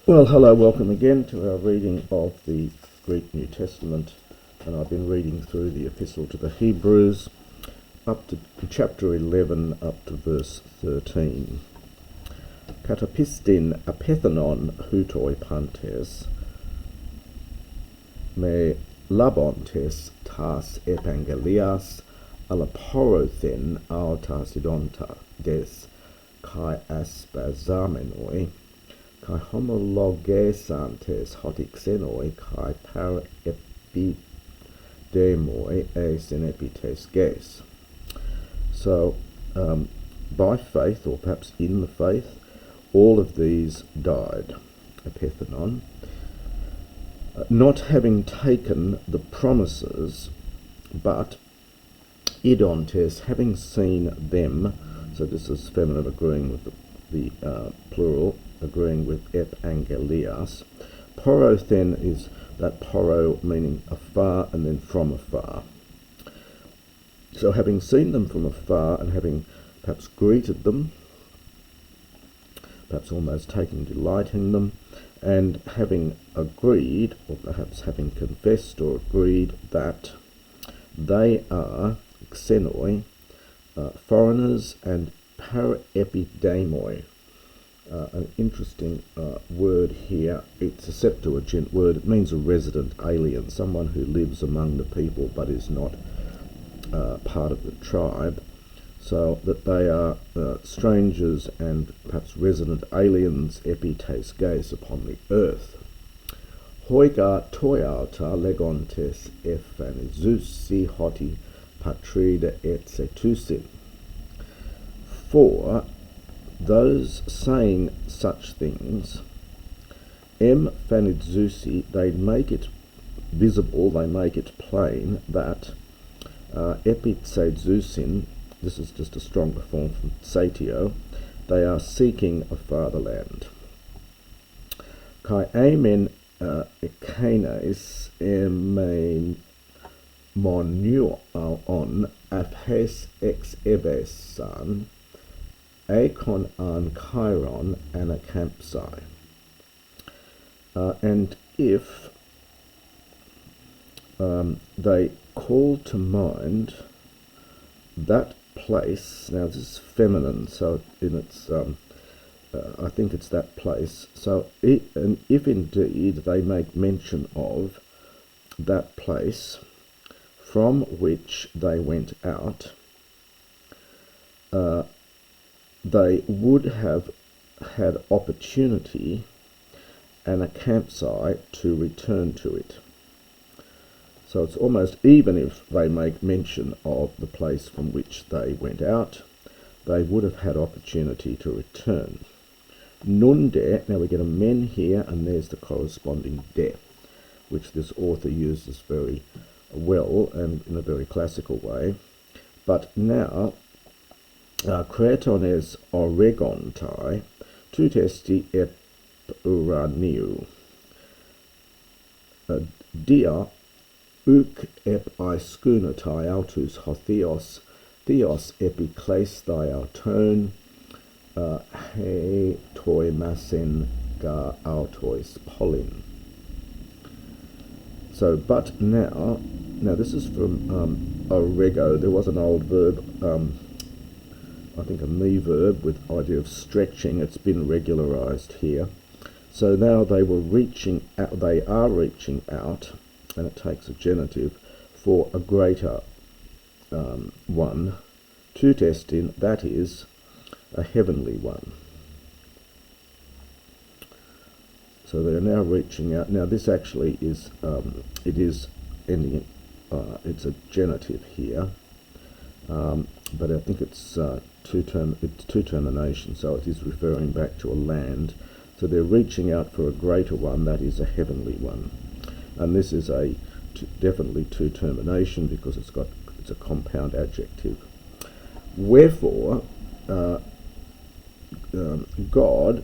Well, hello, welcome again to our reading of the Greek New Testament, and I've been reading through the Epistle to the Hebrews up to chapter 11 up to verse 13. Katapistin apethenon hutoi pantes me labontes tas evangelias alaporothen autas idonta des kai aspazamenoi kai homologesantes hotixenoi kai parepidemoi eis in epites ges. So, by faith, or perhaps in the faith, all of these died, apethenon, not having taken the promises, but idontes, having seen them. So this is feminine agreeing with the plural, agreeing with evangelias. Porothen is that poro meaning afar and then from afar. So having seen them from afar and having perhaps greeted them, perhaps almost taking delight in them, and having agreed, or perhaps having confessed or agreed that they are xenoi, foreigners, and parepidemoi. An interesting word here. It's a Septuagint word. It means a resident alien, someone who lives among the people but is not part of the tribe. So that they are strangers and perhaps resident aliens, epites ges, upon the earth. Hoiga toialta legontes ephanizousi hoti patrida et setusin. For those saying such things, phanizousi, they make it visible, they make it plain that epitsedzusin, this is just a stronger form from satio, they are seeking a fatherland. Kai amen ekanes emen monio on aphes ex ebesan akon an chiron anacampsi. And if they call to mind that place, now this is feminine, so in its I think it's that place. So and if indeed they make mention of that place from which they went out, they would have had opportunity and a campsite to return to it. So it's almost even if they make mention of the place from which they went out, they would have had opportunity to return. Nunde, now we get a men here, and there's the corresponding de, which this author uses very well and in a very classical way. But now, kretones oregontai, tutesti ep uraniu, dia uk ep iskunatai autus hotheos, theos epikleistai auton, he toi masen ga autois polin. So, but now this is from orego. There was an old verb, I think a me verb with idea of stretching. It's been regularized here. So now they were reaching out, they are reaching out, and it takes a genitive, for a greater one, to testin, that is, a heavenly one. So they are now reaching out. Now this actually is, it is ending, it's a genitive here, but I think it's two termination, so it is referring back to a land. So they're reaching out for a greater one, that is a heavenly one. And this is a definitely two termination because it's a compound adjective. Wherefore, God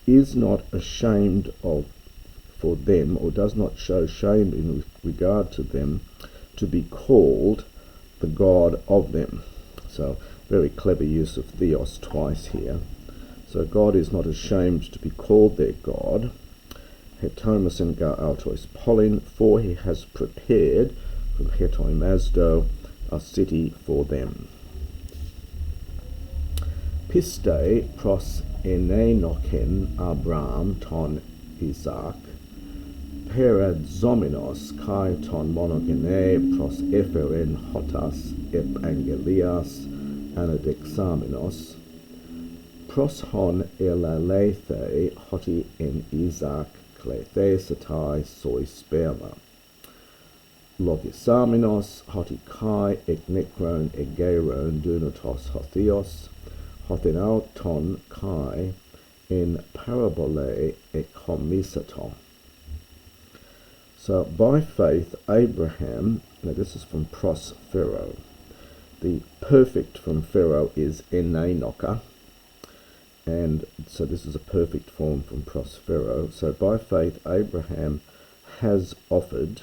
is not ashamed of for them, or does not show shame in regard to them, to be called the God of them. So very clever use of theos twice here. So God is not ashamed to be called their God. Hetomus and gar autois polin, for he has prepared from hetoi masdo a city for them. Piste pros enenoken Abram ton Isaac, Peradzominos kai ton monogene pros eferen hotas ep angelias anadexaminos, pros hon elalethe hoti en Isaac klethesatai soi sperma, logisaminos hoti kai eknekron egeron dunatos hothios, hotinauton kai in parabole ekomisaton. So by faith Abraham, now this is from pros Pharaoh. The perfect from Pharaoh is enenoka, and so this is a perfect form from pros Pharaoh. So by faith Abraham has offered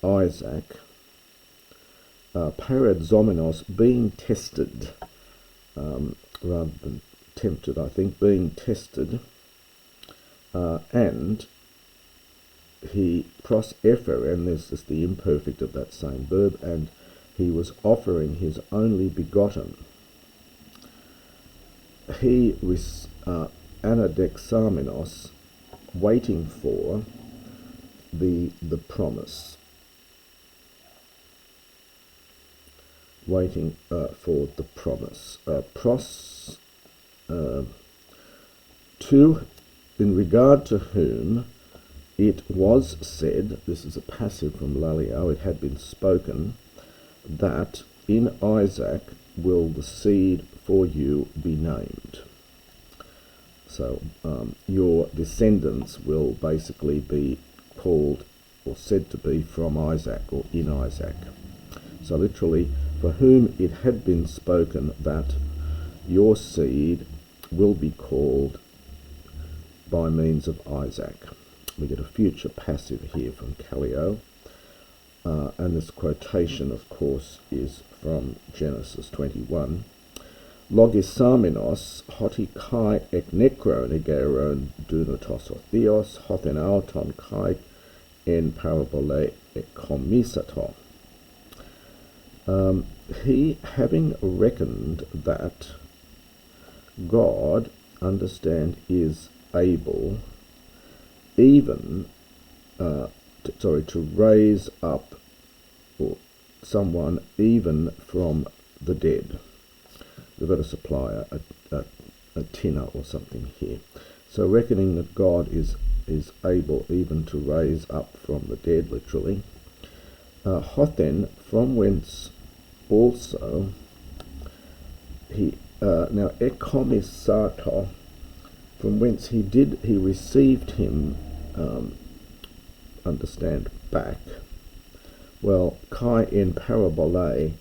Isaac, paradzomenos, being tested, rather than tempted, I think, being tested, and he pros efer, and this is the imperfect of that same verb, and he was offering his only begotten. He was anadexamenos, waiting for the promise, waiting for the promise. Pros to, in regard to whom it was said, this is a passive from Lalio, it had been spoken, that in Isaac will the seed for you be named. So your descendants will basically be called or said to be from Isaac or in Isaac. So literally, for whom it had been spoken that your seed will be called by means of Isaac. We get a future passive here from Kallio, and this quotation, of course, is from Genesis 21. Logisaminos hoti kai eknekron egeron dunatos theos hoten auton kai en parabole ekomisaton. He, having reckoned that God, understand, is able even to raise up or someone even from the dead. We've got to supply a tinner or something here. So reckoning that God is able even to raise up from the dead, literally. Hothen, from whence also he now ekomisato, from whence he received him, understand, back. Well, kai in parabole,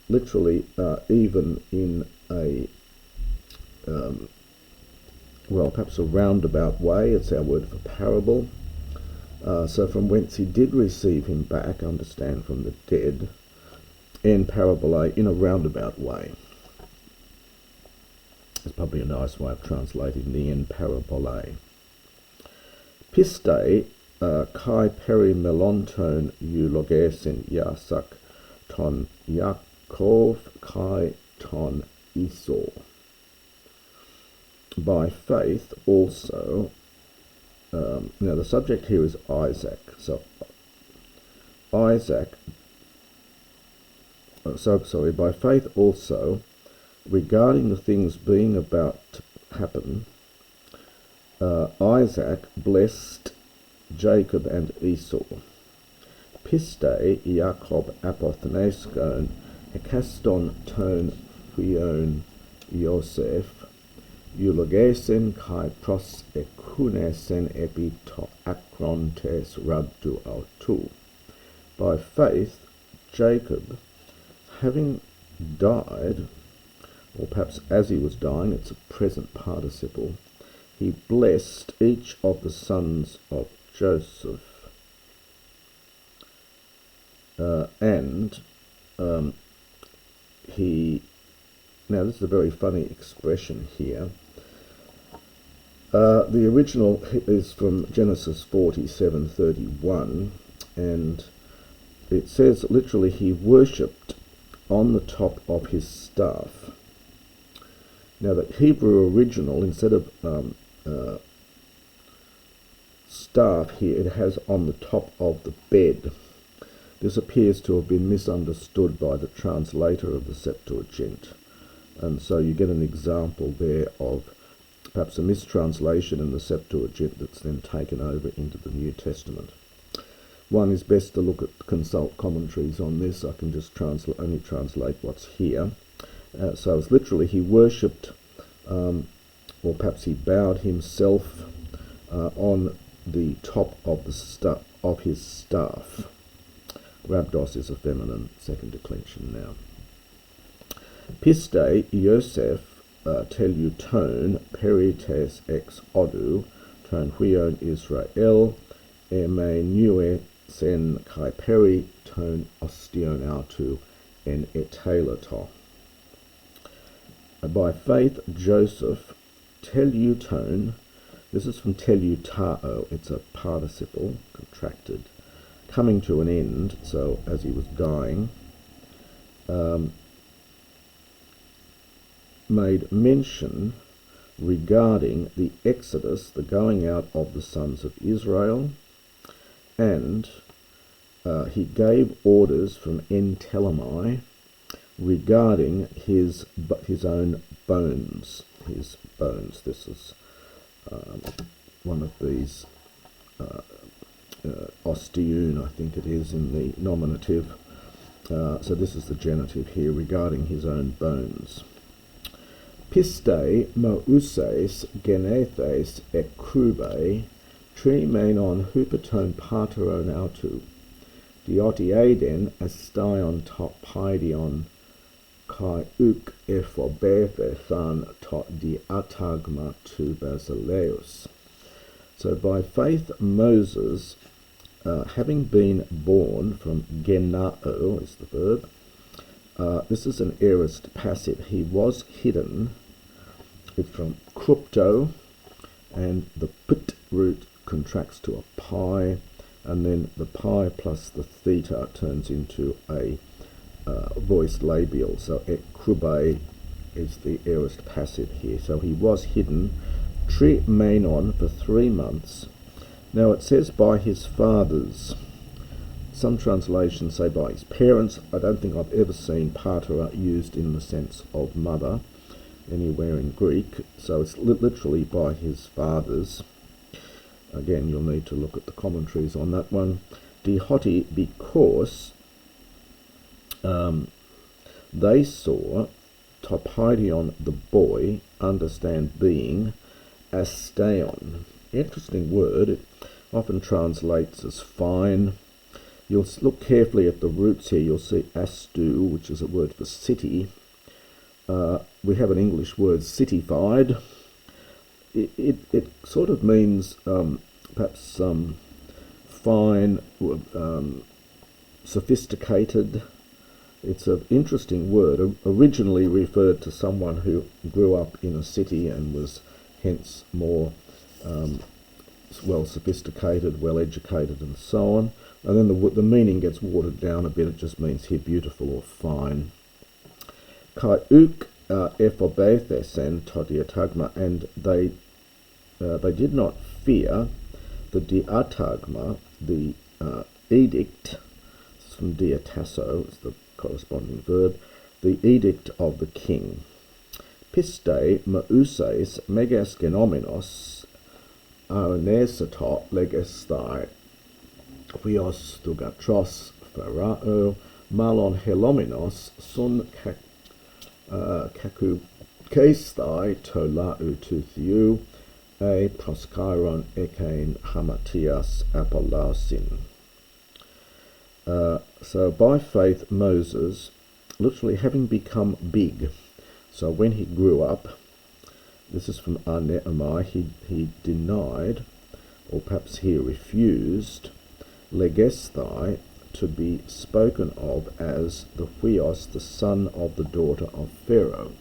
literally even in a perhaps a roundabout way. It's our word for parable. So from whence he did receive him back, understand, from the dead, in parabole, in a roundabout way. It's probably a nice way of translating the in parabole. Piste kai perimelonton eulogesin yasak ton Yaakov kai ton Esau. By faith also, now the subject here is Isaac. So Isaac, by faith also, regarding the things being about to happen, Isaac blessed Jacob and Esau. Piste Jacob apothnesgon hekaston ton huion Yosef eulogesen kai pros ekunesen epi to akrontes rabdu autu. By faith Jacob, having died, or perhaps as he was dying, it's a present participle, he blessed each of the sons of Joseph, and he, now this is a very funny expression here, The original is from Genesis 47:31, and it says literally he worshipped on the top of his staff. Now the Hebrew original, instead of staff here, it has on the top of the bed. This appears to have been misunderstood by the translator of the Septuagint, and so you get an example there of perhaps a mistranslation in the Septuagint that's then taken over into the New Testament. One is best to consult commentaries on this. I can just only translate what's here. So it's literally he worshipped, or perhaps he bowed himself on the top of his staff. Rhabdos is a feminine second declension now. Piste Yosef teleuton perites ex odu ton huion Israel emenue sen kai peri ton ostion autu en etelato. By faith Joseph teleuton, this is from teleutao, it's a participle contracted, coming to an end, so as he was dying, made mention regarding the exodus, the going out of the sons of Israel, and he gave orders from En Telemai regarding his own bones. His bones. This is one of these osteun, I think it is, in the nominative. So this is the genitive here, regarding his own bones. Piste mouses genethes ekrube tri menon hupaton pateron autu diotiaden astion top paidion kai uk ephobethethan tot diatagma tu basileus. So by faith Moses, having been born from genao is the verb, this is an aorist passive. He was hidden. It's from crypto, and the put root contracts to a pi, and then the pi plus the theta turns into a voiced labial. So ekrube is the aorist passive here. So he was hidden tri menon for 3 months. Now it says by his fathers. Some translations say by his parents. I don't think I've ever seen patera used in the sense of mother anywhere in Greek, so it's literally by his fathers. Again, you'll need to look at the commentaries on that one. Dihoti, because they saw topaidion, the boy, understand being, asteon. Interesting word. It often translates as fine. You'll look carefully at the roots here. You'll see astu, which is a word for city. We have an English word, cityfied. It sort of means perhaps fine, sophisticated. It's an interesting word. Originally referred to someone who grew up in a city and was hence more well sophisticated, well educated, and so on. And then the meaning gets watered down a bit. It just means here beautiful or fine. Kai uk ephobethesen todiatagma, and they did not fear the diatagma, the edict. This is from diatasso, it's the corresponding verb, the edict of the king. Piste mauses megas genomenos aonesatot legestai Vios tugatros pharao malon helomenos sun kaku kestai tolau tuthiu a proskiron ekain hamatias apolausin. So by faith Moses, literally having become big, so when he grew up, this is from Nehemiah, he denied, or perhaps he refused, legesthai, to be spoken of as the Huios, the son of the daughter of Pharaoh.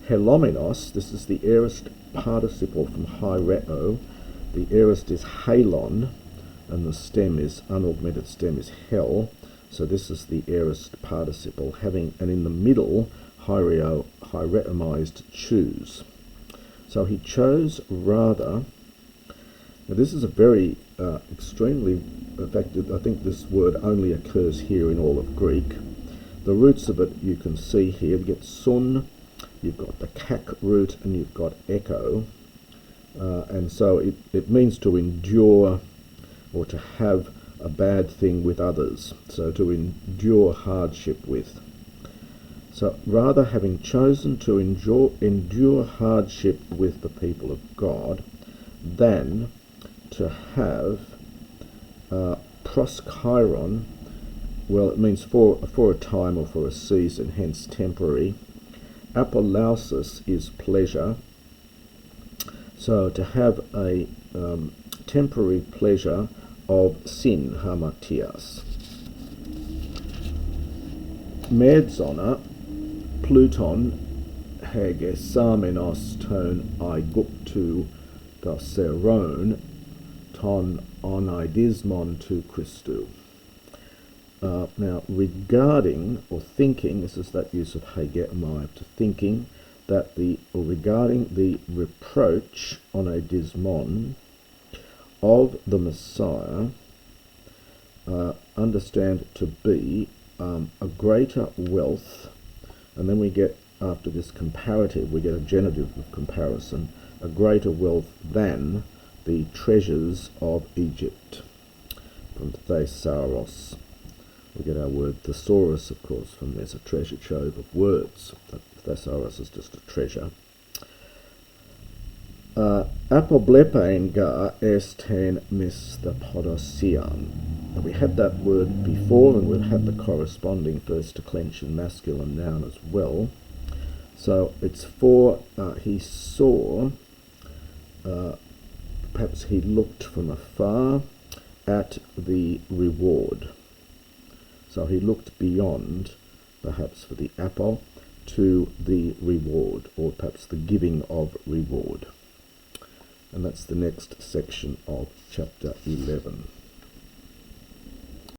Helomenos, this is the aorist participle from hiereo. The aorist is halon, and the stem is, unaugmented stem is hel. So this is the aorist participle, having, and in the middle, hieretomized choose. So he chose rather. Now this is a very extremely, in fact, I think this word only occurs here in all of Greek. The roots of it you can see here. You get sun, you've got the kak root, and you've got echo. And so it means to endure or to have a bad thing with others. So to endure hardship with. So rather, having chosen to endure hardship with the people of God, than to have proskairon, well, it means for a time or for a season, hence temporary. Apolausis is pleasure. So to have a temporary pleasure of sin, hamartias. Merdzona, Pluton, hegesamenos ton aiguptu doseron ton oneidismon tu Christu. Now, regarding or thinking, this is that use of hegemai, to thinking, that regarding the reproach oneidismon of the Messiah, understand to be a greater wealth, and then we get, after this comparative, we get a genitive of comparison, a greater wealth than the treasures of Egypt, from thesaurus. We get our word thesaurus, of course, from there's a treasure trove of words. Thesaurus is just a treasure. Apoblepein ga esten mistapodosian. We had that word before, and we've had the corresponding first declension masculine noun as well. So it's for he saw, perhaps he looked from afar at the reward. So he looked beyond, perhaps for the apo, to the reward, or perhaps the giving of reward. And that's the next section of chapter 11.